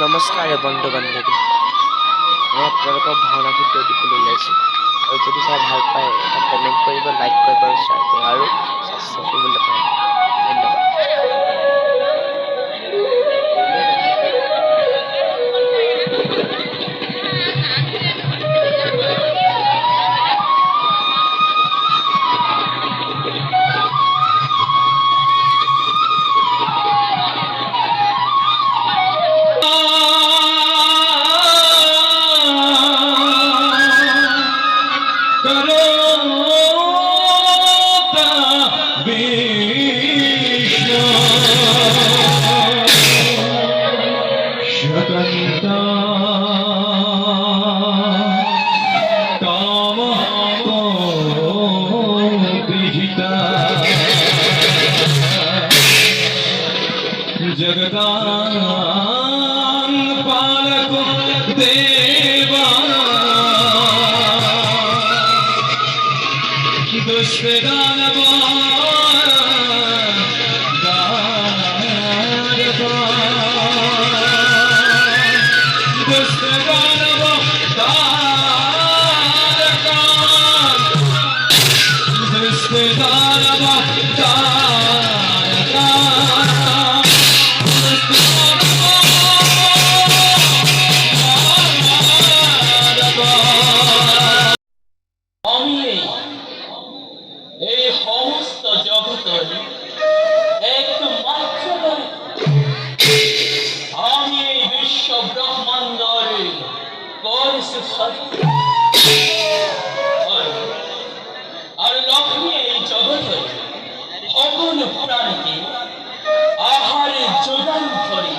নমস্কাৰ বন্ধু বান্ধৱী, মই আপোনালোকক ভাওনা ভিডিঅ' দিবলৈ ওলাইছোঁ। আৰু যদি চাই ভাল পায় এটা কমেণ্ট কৰিব, লাইক কৰিব আৰু শ্বেয়াৰ কৰিব আৰু ছাবস্ক্ৰাইব কৰিবলৈ নাপাহৰিব। ধন্যবাদ। जगदान पालक देवा दुष्ट दानव दुष्ट दानव दुष्ट दानव এই সমস্ত জগতের একমাত্র আমি এই বিশ্ব ব্রহ্মাণ্ডের আর লক্ষ্মী এই জগতের সকল প্রাণীকে আহারে যোগান ধরে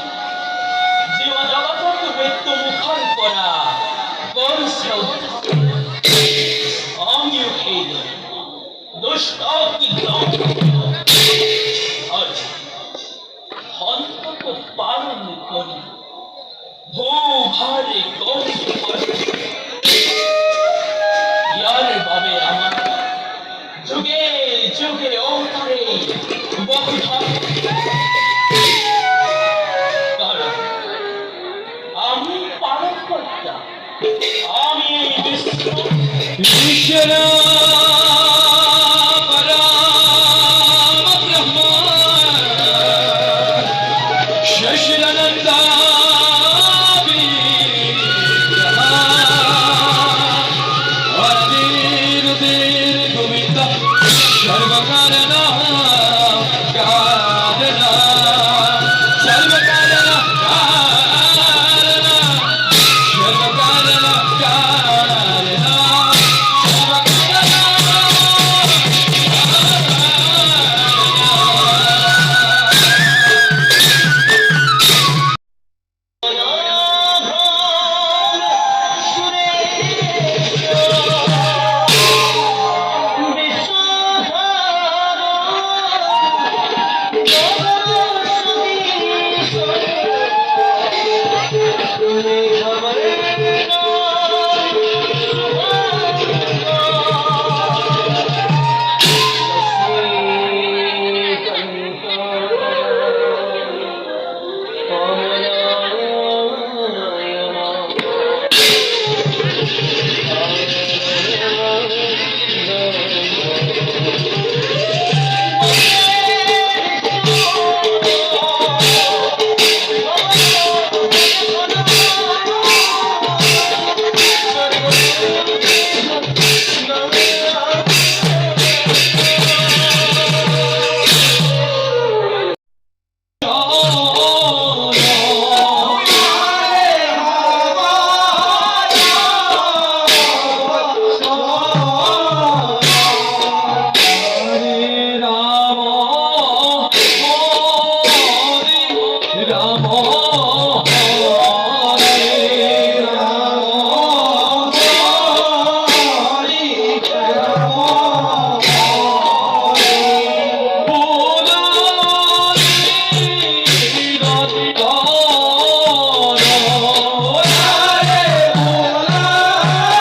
জীব জগতকে মৃত্যু মুখর করা করছে আমিও এই দুষ্ট অন্তত পালন করি ভূভারে ইয়ার ভাবে আমার যুগে যুগে অন্তরে বহু কারণ আমি পালন করতাম আমি বিশ্ব Shashirananda